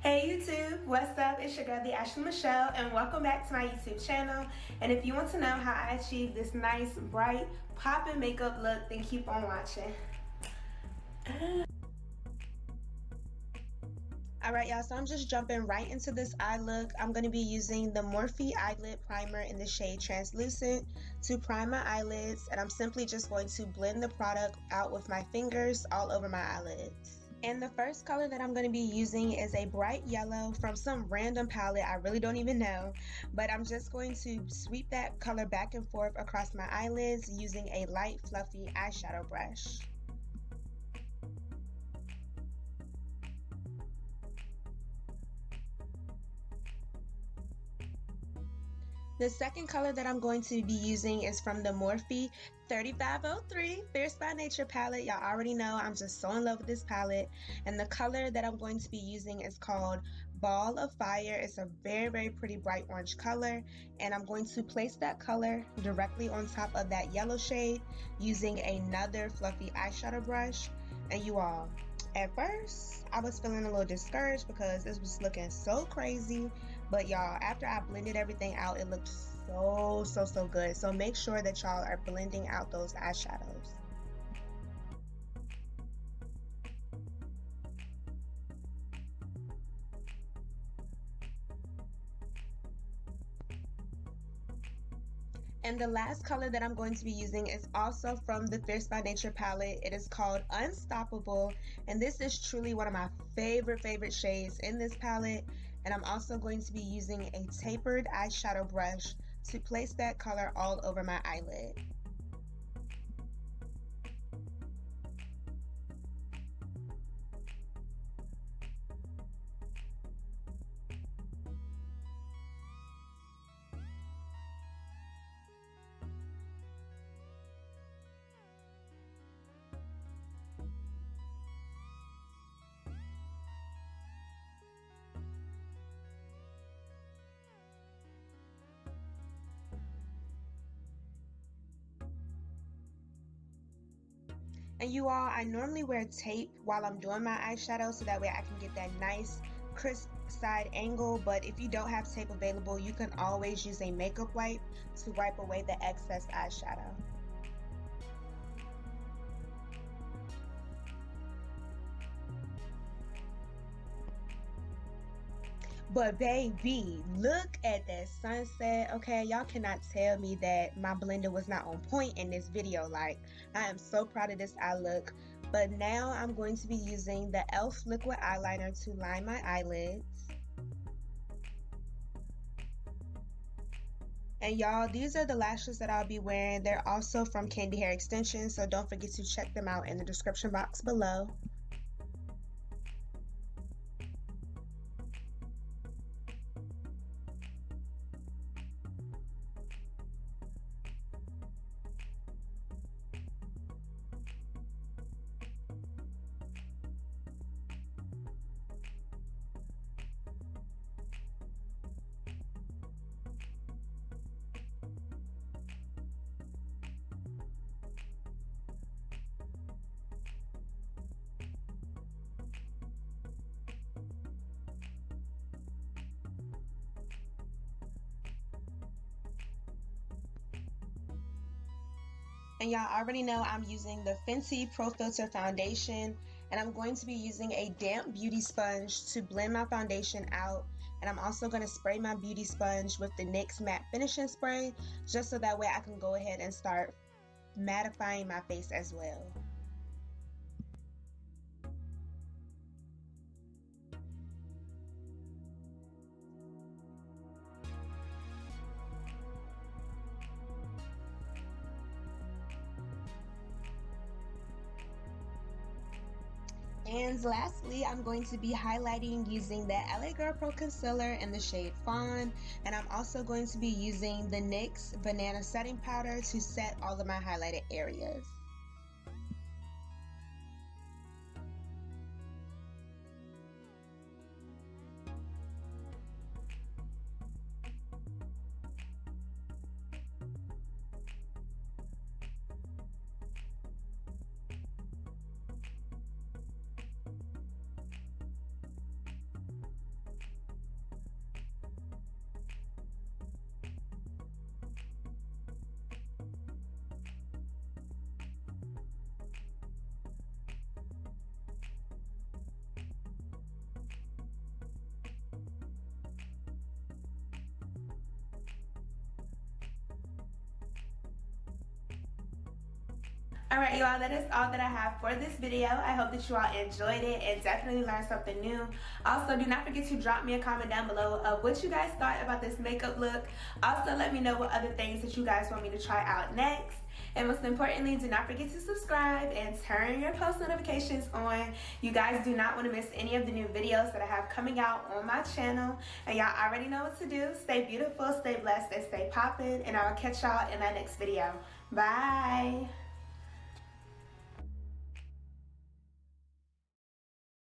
Hey YouTube, what's up? It's your girl, the AshkeMichelle, and welcome back to my YouTube channel. And if you want to know how I achieve this nice, bright, poppin' makeup look, then keep on watching. Alright y'all, so I'm just jumping right into this eye look. I'm going to be using the Morphe eyelid primer in the shade Translucent to prime my eyelids, and I'm simply just going to blend the product out with my fingers all over my eyelids. And the first color that I'm going to be using is a bright yellow from some random palette. I really don't even know, but I'm just going to sweep that color back and forth across my eyelids using a light fluffy eyeshadow brush. The second color that I'm going to be using is from the Morphe 3503 Fierce by Nature palette. Y'all already know I'm just so in love with this palette. And the color that I'm going to be using is called Ball of Fire. It's a very pretty bright orange color. And I'm going to place that color directly on top of that yellow shade using another fluffy eyeshadow brush. And you all, at first, I was feeling a little discouraged because this was looking so crazy, but y'all, after I blended everything out, it looked so good. So make sure that y'all are blending out those eyeshadows. And the last color that I'm going to be using is also from the Fierce by Nature palette. It is called Unstoppable, and this is truly one of my favorite shades in this palette. And I'm also going to be using a tapered eyeshadow brush to place that color all over my eyelid. And you all, I normally wear tape while I'm doing my eyeshadow so that way I can get that nice crisp side angle, but if you don't have tape available, you can always use a makeup wipe to wipe away the excess eyeshadow. But baby, look at that sunset. Okay, y'all cannot tell me that my blender was not on point in this video. Like, I am so proud of this eye look. But now I'm going to be using the e.l.f. liquid eyeliner to line my eyelids. And y'all, these are the lashes that I'll be wearing. They're also from Candy Hair Extensions, so don't forget to check them out in the description box below. And y'all already know I'm using the Fenty Pro Filter foundation, and I'm going to be using a damp beauty sponge to blend my foundation out. And I'm also going to spray my beauty sponge with the NYX matte finishing spray, just so that way I can go ahead and start mattifying my face as well. And lastly, I'm going to be highlighting using the LA Girl Pro Concealer in the shade Fawn. And I'm also going to be using the NYX Banana Setting Powder to set all of my highlighted areas. Alright, y'all, that is all that I have for this video. I hope that you all enjoyed it and definitely learned something new. Also, do not forget to drop me a comment down below of what you guys thought about this makeup look. Also, let me know what other things that you guys want me to try out next. And most importantly, do not forget to subscribe and turn your post notifications on. You guys do not want to miss any of the new videos that I have coming out on my channel. And y'all already know what to do. Stay beautiful, stay blessed, and stay poppin'. And I will catch y'all in my next video. Bye.